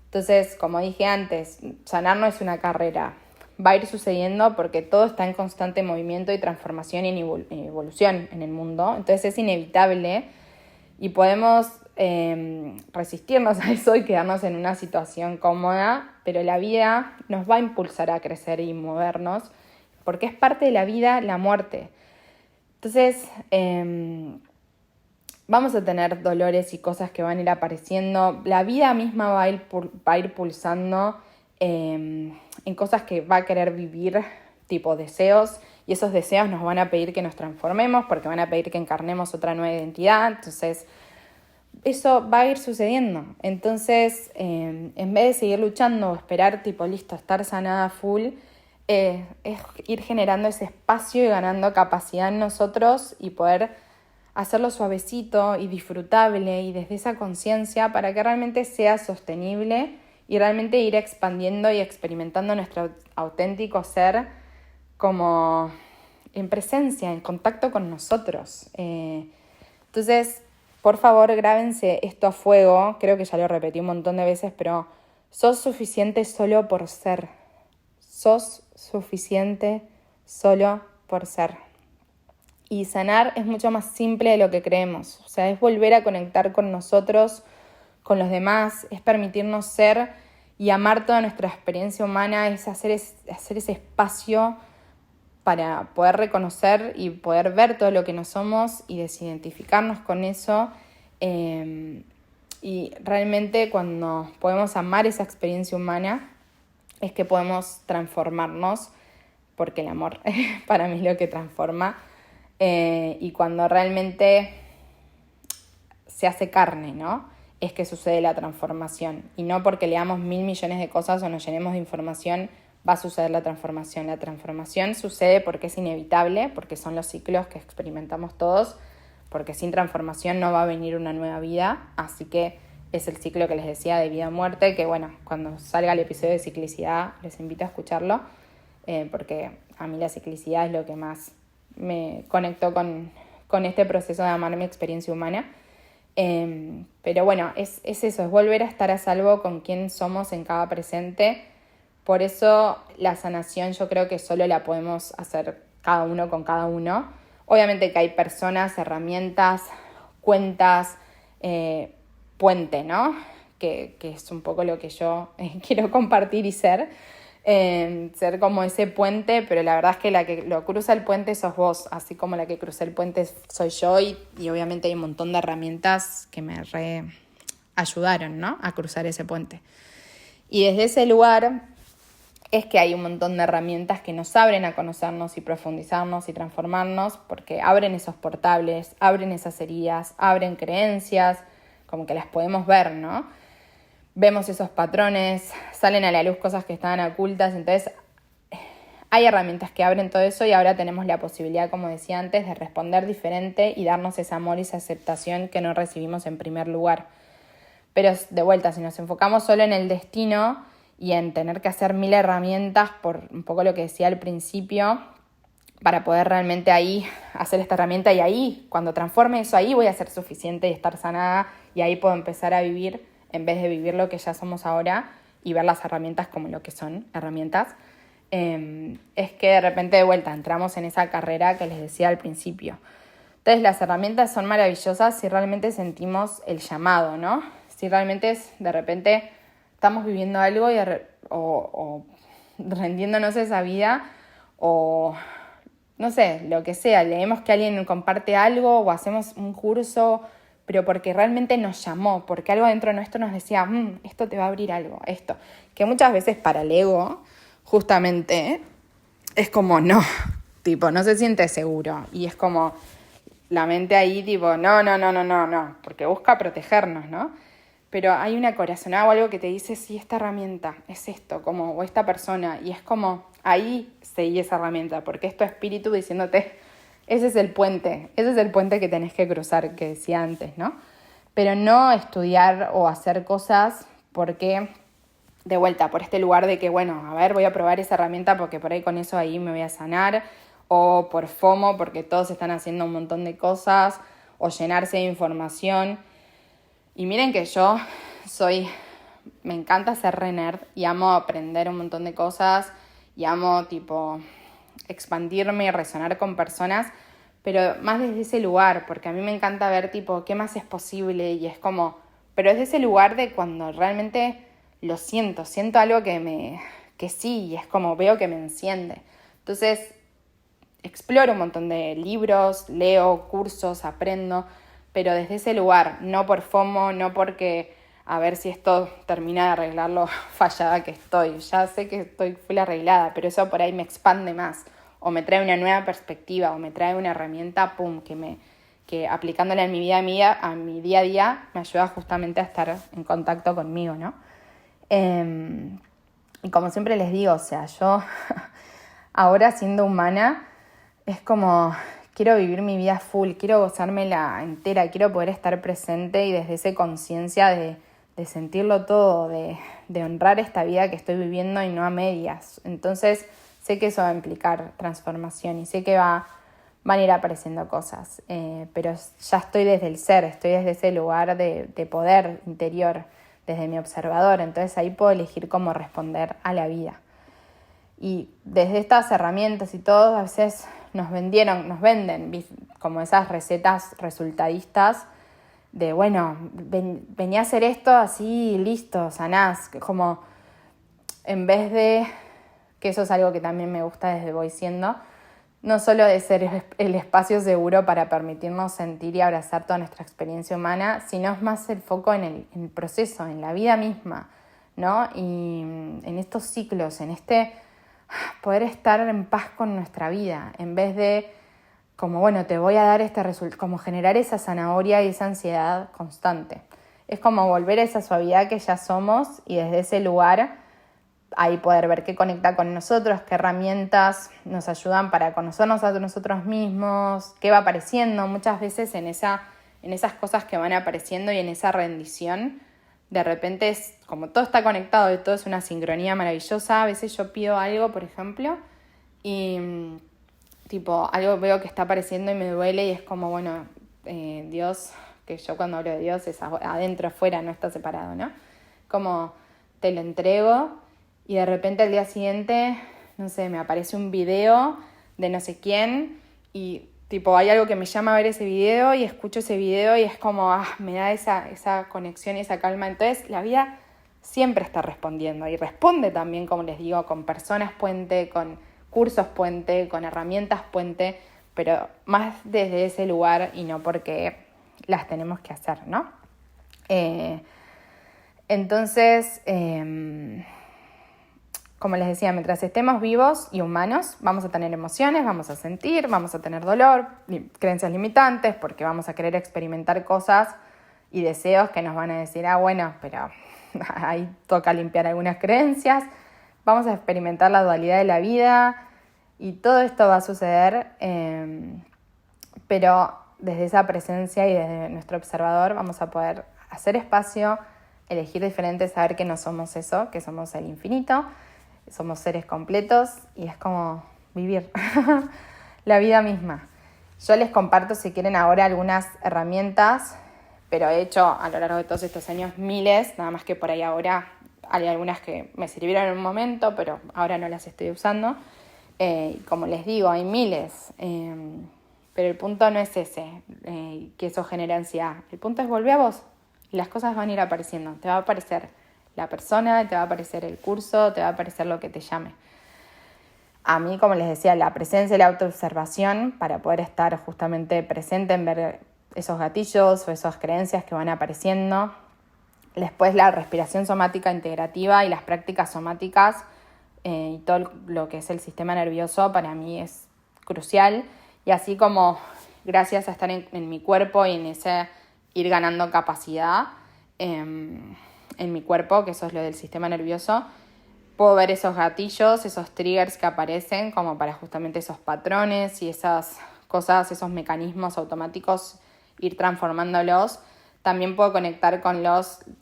Entonces, como dije antes, sanar no es una carrera, va a ir sucediendo porque todo está en constante movimiento y transformación y evolución en el mundo, entonces es inevitable y podemos resistirnos a eso y quedarnos en una situación cómoda, pero la vida nos va a impulsar a crecer y movernos porque es parte de la vida la muerte. Entonces, vamos a tener dolores y cosas que van a ir apareciendo. La vida misma va a ir pulsando en cosas que va a querer vivir, tipo deseos, y esos deseos nos van a pedir que nos transformemos porque van a pedir que encarnemos otra nueva identidad. Entonces, eso va a ir sucediendo. Entonces, en vez de seguir luchando o esperar, tipo, listo, estar sanada full, es ir generando ese espacio y ganando capacidad en nosotros y poder hacerlo suavecito y disfrutable y desde esa conciencia para que realmente sea sostenible y realmente ir expandiendo y experimentando nuestro auténtico ser como en presencia, en contacto con nosotros. Entonces, por favor, grábense esto a fuego. Creo que ya lo repetí un montón de veces, pero sos suficiente solo por ser. Sos suficiente solo por ser. Y sanar es mucho más simple de lo que creemos. O sea, es volver a conectar con nosotros, con los demás, es permitirnos ser y amar toda nuestra experiencia humana, es hacer ese espacio para poder reconocer y poder ver todo lo que no somos y desidentificarnos con eso. Y realmente cuando podemos amar esa experiencia humana es que podemos transformarnos, porque el amor para mí es lo que transforma. Y cuando realmente se hace carne, ¿no? Es que sucede la transformación. Y no porque leamos 1.000 millones de cosas o nos llenemos de información va a suceder la transformación. La transformación sucede porque es inevitable, porque son los ciclos que experimentamos todos, porque sin transformación no va a venir una nueva vida. Así que es el ciclo que les decía de vida o muerte, que bueno, cuando salga el episodio de ciclicidad les invito a escucharlo, porque a mí la ciclicidad es lo que más me conectó con este proceso de amar mi experiencia humana. Pero bueno, es eso, es volver a estar a salvo con quién somos en cada presente. Por eso la sanación yo creo que solo la podemos hacer cada uno con cada uno. Obviamente que hay personas, herramientas, cuentas, puente, ¿no? Que es un poco lo que yo quiero compartir y ser. Ser como ese puente, pero la verdad es que la que lo cruza el puente sos vos, así como la que crucé el puente soy yo y obviamente hay un montón de herramientas que me ayudaron, ¿no? A cruzar ese puente. Y desde ese lugar es que hay un montón de herramientas que nos abren a conocernos y profundizarnos y transformarnos, porque abren esos portales, abren esas heridas, abren creencias, como que las podemos ver, ¿no? Vemos esos patrones, salen a la luz cosas que estaban ocultas, entonces hay herramientas que abren todo eso y ahora tenemos la posibilidad, como decía antes, de responder diferente y darnos ese amor y esa aceptación que no recibimos en primer lugar. Pero de vuelta, si nos enfocamos solo en el destino y en tener que hacer 1.000 herramientas, por un poco lo que decía al principio, para poder realmente ahí hacer esta herramienta y ahí, cuando transforme eso, ahí voy a ser suficiente y estar sanada y ahí puedo empezar a vivir en vez de vivir lo que ya somos ahora y ver las herramientas como lo que son, herramientas, es que de repente de vuelta entramos en esa carrera que les decía al principio. Entonces las herramientas son maravillosas si realmente sentimos el llamado, ¿no? Si realmente de repente estamos viviendo algo o rendiéndonos a esa vida o no sé, lo que sea, leemos que alguien comparte algo o hacemos un curso, pero porque realmente nos llamó, porque algo dentro nuestro nos decía, esto te va a abrir algo, esto. Que muchas veces para el ego, justamente, es como no, tipo, no se siente seguro. Y es como la mente ahí, tipo, no, porque busca protegernos, ¿no? Pero hay una corazonada o algo que te dice, sí, esta herramienta es esto, como, o esta persona, y es como, ahí seguí esa herramienta, porque es tu espíritu diciéndote, ese es el puente que tenés que cruzar, que decía antes, ¿no? Pero no estudiar o hacer cosas porque, de vuelta, por este lugar de que, bueno, a ver, voy a probar esa herramienta porque por ahí con eso ahí me voy a sanar, o por FOMO, porque todos están haciendo un montón de cosas, o llenarse de información. Y miren que yo me encanta ser re nerd y amo aprender un montón de cosas y amo, tipo, expandirme y resonar con personas, pero más desde ese lugar, porque a mí me encanta ver, tipo, qué más es posible y es como, pero desde ese lugar de cuando realmente lo siento algo que sí, y es como veo que me enciende. Entonces, exploro un montón de libros, leo cursos, aprendo, pero desde ese lugar, no por FOMO, no porque a ver si esto termina de arreglar lo fallada que estoy. Ya sé que estoy full arreglada, pero eso por ahí me expande más. o me trae una nueva perspectiva, o me trae una herramienta, que aplicándola en mi vida, a mi día a día, me ayuda justamente a estar en contacto conmigo, ¿no? Y como siempre les digo, o sea, yo ahora siendo humana, es como quiero vivir mi vida full, quiero gozármela entera, quiero poder estar presente y desde esa conciencia de sentirlo todo, de honrar esta vida que estoy viviendo y no a medias. Entonces sé que eso va a implicar transformación y sé que van a ir apareciendo cosas, pero ya estoy desde el ser, estoy desde ese lugar de poder interior, desde mi observador, entonces ahí puedo elegir cómo responder a la vida. Y desde estas herramientas y todo, a veces nos venden como esas recetas resultadistas de, bueno, vení a hacer esto así, listo, sanás. Como en vez de, que eso es algo que también me gusta desde Voy Siendo, no solo de ser el espacio seguro para permitirnos sentir y abrazar toda nuestra experiencia humana, sino es más el foco en el proceso, en la vida misma, ¿no? Y en estos ciclos, en poder estar en paz con nuestra vida, en vez de como, bueno, te voy a dar este resultado, como generar esa zanahoria y esa ansiedad constante. Es como volver a esa suavidad que ya somos y desde ese lugar ahí poder ver qué conecta con nosotros, qué herramientas nos ayudan para conocernos a nosotros mismos, qué va apareciendo. Muchas veces en esas cosas que van apareciendo y en esa rendición, de repente es como todo está conectado y todo es una sincronía maravillosa. A veces yo pido algo, por ejemplo, y tipo algo veo que está apareciendo y me duele y es como, bueno, Dios, que yo cuando hablo de Dios es adentro, afuera, no está separado, ¿no? Como te lo entrego y de repente al día siguiente, no sé, me aparece un video de no sé quién y tipo hay algo que me llama a ver ese video y escucho ese video y es como, me da esa conexión y esa calma. Entonces la vida siempre está respondiendo y responde también, como les digo, con personas puente, con cursos puente, con herramientas puente, pero más desde ese lugar y no porque las tenemos que hacer, ¿no? Entonces, como les decía, mientras estemos vivos y humanos, vamos a tener emociones, vamos a sentir, vamos a tener dolor, creencias limitantes, porque vamos a querer experimentar cosas y deseos que nos van a decir, bueno, pero ahí toca limpiar algunas creencias. Vamos a experimentar la dualidad de la vida y todo esto va a suceder, pero desde esa presencia y desde nuestro observador vamos a poder hacer espacio, elegir diferente, saber que no somos eso, que somos el infinito, somos seres completos y es como vivir la vida misma. Yo les comparto, si quieren, ahora algunas herramientas, pero he hecho a lo largo de todos estos años miles, nada más que por ahí ahora hay algunas que me sirvieron en un momento, pero ahora no las estoy usando. Como les digo, hay miles, pero el punto no es ese, que eso genera ansiedad. El punto es volver a vos y las cosas van a ir apareciendo. Te va a aparecer la persona, te va a aparecer el curso, te va a aparecer lo que te llame. A mí, como les decía, la presencia y la autoobservación para poder estar justamente presente en ver esos gatillos o esas creencias que van apareciendo. Después la respiración somática integrativa y las prácticas somáticas y todo lo que es el sistema nervioso para mí es crucial. Y así como gracias a estar en mi cuerpo y en ese ir ganando capacidad en mi cuerpo, que eso es lo del sistema nervioso, puedo ver esos gatillos, esos triggers que aparecen como para justamente esos patrones y esas cosas, esos mecanismos automáticos, ir transformándolos. También puedo conectar con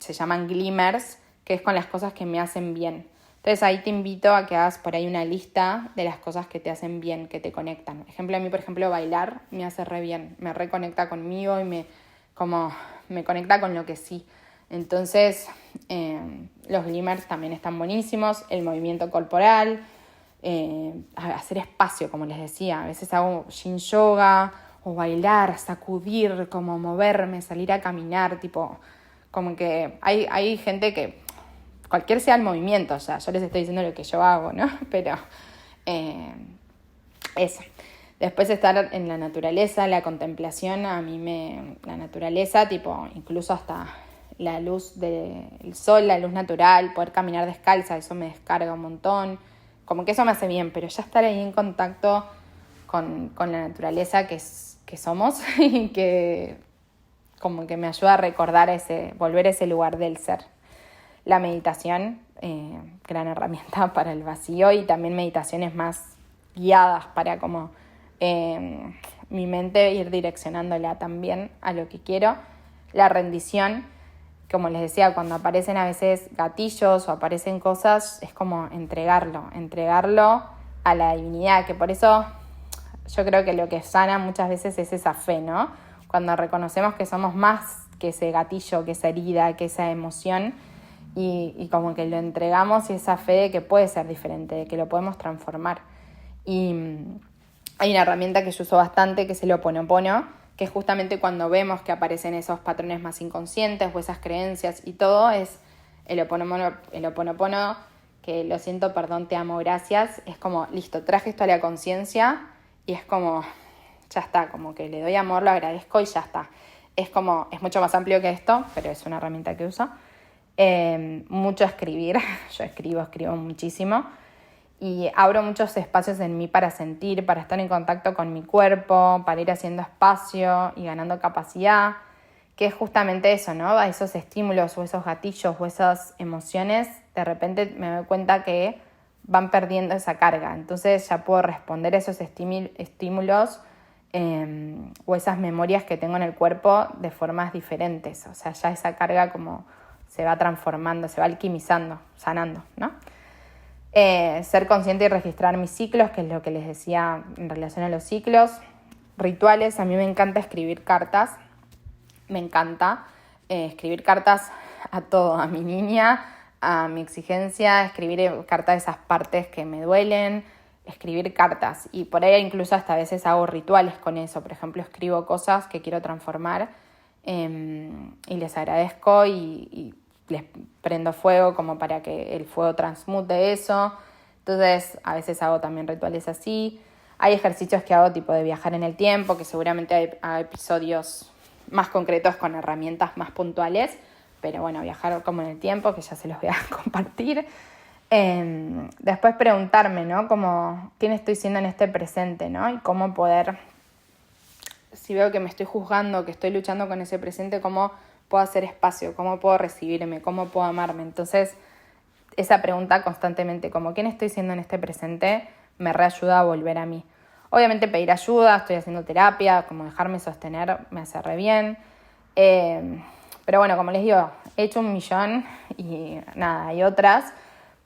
se llaman glimmers, que es con las cosas que me hacen bien. Entonces ahí te invito a que hagas por ahí una lista de las cosas que te hacen bien, que te conectan. A mí, por ejemplo, bailar me hace re bien, me reconecta conmigo y me conecta con lo que sí. Entonces, los glimmers también están buenísimos, el movimiento corporal, hacer espacio, como les decía. A veces hago yin yoga o bailar, sacudir, como moverme, salir a caminar, tipo, como que hay gente que cualquier sea el movimiento, o sea, yo les estoy diciendo lo que yo hago, ¿no? Pero eso. Después estar en la naturaleza, la contemplación, la naturaleza, tipo, incluso hasta la luz del sol, la luz natural, poder caminar descalza, eso me descarga un montón. como que eso me hace bien, pero ya estar ahí en contacto con la naturaleza que somos y que como que me ayuda a recordar volver a ese lugar del ser. La meditación, gran herramienta para el vacío, y también meditaciones más guiadas para como mi mente ir direccionándola también a lo que quiero. La rendición, como les decía, cuando aparecen a veces gatillos o aparecen cosas, es como entregarlo a la divinidad, que por eso yo creo que lo que sana muchas veces es esa fe, ¿no? Cuando reconocemos que somos más que ese gatillo, que esa herida, que esa emoción, y como que lo entregamos, y esa fe de que puede ser diferente, de que lo podemos transformar. Y hay una herramienta que yo uso bastante, que es el Ho'oponopono, que es justamente cuando vemos que aparecen esos patrones más inconscientes o esas creencias y todo, es el Ho'oponopono, que lo siento, perdón, te amo, gracias. Es como, listo, traje esto a la conciencia y es como, ya está, como que le doy amor, lo agradezco y ya está. Es mucho más amplio que esto, pero es una herramienta que uso. Mucho escribir, yo escribo muchísimo. Y abro muchos espacios en mí para sentir, para estar en contacto con mi cuerpo, para ir haciendo espacio y ganando capacidad, que es justamente eso, ¿no? A esos estímulos o esos gatillos o esas emociones, de repente me doy cuenta que van perdiendo esa carga. Entonces ya puedo responder a esos estímulos o esas memorias que tengo en el cuerpo de formas diferentes. O sea, ya esa carga como se va transformando, se va alquimizando, sanando, ¿no? Ser consciente y registrar mis ciclos, que es lo que les decía en relación a los ciclos. Rituales, a mí me encanta escribir cartas, me encanta escribir cartas a todo, a mi niña, a mi exigencia, escribir cartas de esas partes que me duelen, escribir cartas, y por ahí incluso hasta a veces hago rituales con eso. Por ejemplo, escribo cosas que quiero transformar y les agradezco y les prendo fuego como para que el fuego transmute eso. Entonces a veces hago también rituales así. Hay ejercicios que hago tipo de viajar en el tiempo, que seguramente hay episodios más concretos con herramientas más puntuales, pero bueno, viajar como en el tiempo, que ya se los voy a compartir. Después preguntarme, ¿no? Como, ¿quién estoy siendo en este presente, ¿no? Y cómo poder, si veo que me estoy juzgando, que estoy luchando con ese presente, cómo puedo hacer espacio, cómo puedo recibirme, cómo puedo amarme. Entonces, esa pregunta constantemente, como quién estoy siendo en este presente, me reayuda a volver a mí. Obviamente pedir ayuda, estoy haciendo terapia, como dejarme sostener me hace re bien. Pero bueno, como les digo, he hecho 1.000.000 y nada, hay otras,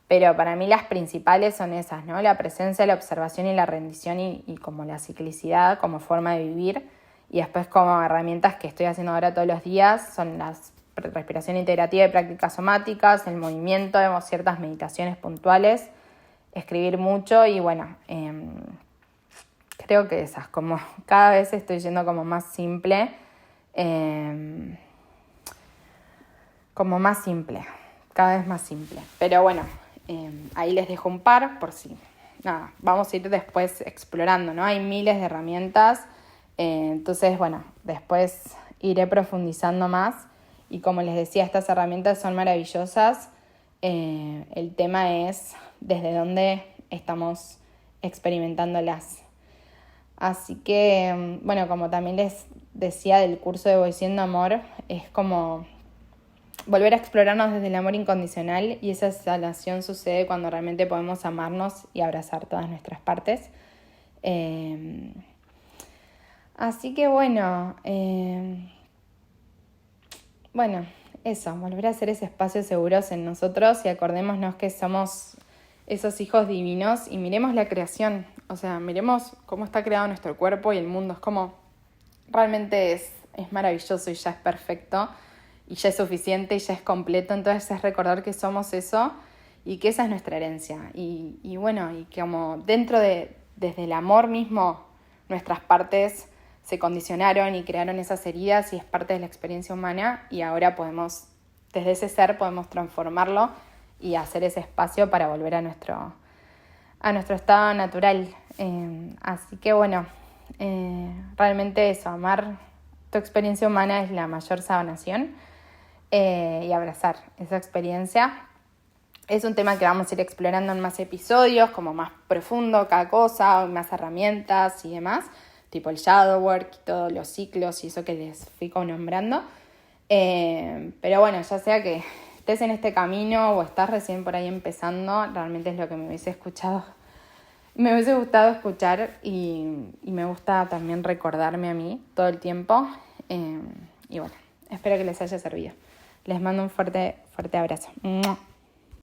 pero para mí las principales son esas, ¿no? La presencia, la observación y la rendición y como la ciclicidad como forma de vivir. Y después como herramientas que estoy haciendo ahora todos los días son la respiración integrativa y prácticas somáticas, el movimiento, vemos ciertas meditaciones puntuales, escribir mucho y bueno, creo que esas, como cada vez estoy yendo como más simple, cada vez más simple. Pero bueno, ahí les dejo un par por si, nada, vamos a ir después explorando, ¿no? Hay miles de herramientas. Entonces, bueno, después iré profundizando más y como les decía, estas herramientas son maravillosas. El tema es desde dónde estamos experimentándolas. Así que, bueno, como también les decía del curso de Voy Siendo Amor, es como volver a explorarnos desde el amor incondicional, y esa sanación sucede cuando realmente podemos amarnos y abrazar todas nuestras partes. Así que bueno, eso, volver a hacer ese espacio seguros en nosotros y acordémonos que somos esos hijos divinos y miremos la creación, o sea, miremos cómo está creado nuestro cuerpo y el mundo, es como, realmente es maravilloso y ya es perfecto y ya es suficiente y ya es completo. Entonces es recordar que somos eso y que esa es nuestra herencia y bueno, y que como desde el amor mismo nuestras partes se condicionaron y crearon esas heridas y es parte de la experiencia humana, y ahora desde ese ser podemos transformarlo y hacer ese espacio para volver a nuestro estado natural. Así que bueno, realmente eso, amar tu experiencia humana es la mayor sanación, y abrazar esa experiencia. Es un tema que vamos a ir explorando en más episodios, como más profundo cada cosa, más herramientas y demás, tipo el shadow work y todos los ciclos y eso que les fui nombrando. Pero bueno, ya sea que estés en este camino o estás recién por ahí empezando, realmente es lo que me hubiese gustado escuchar y me gusta también recordarme a mí todo el tiempo. Y bueno, espero que les haya servido. Les mando un fuerte, fuerte abrazo. ¡Mua!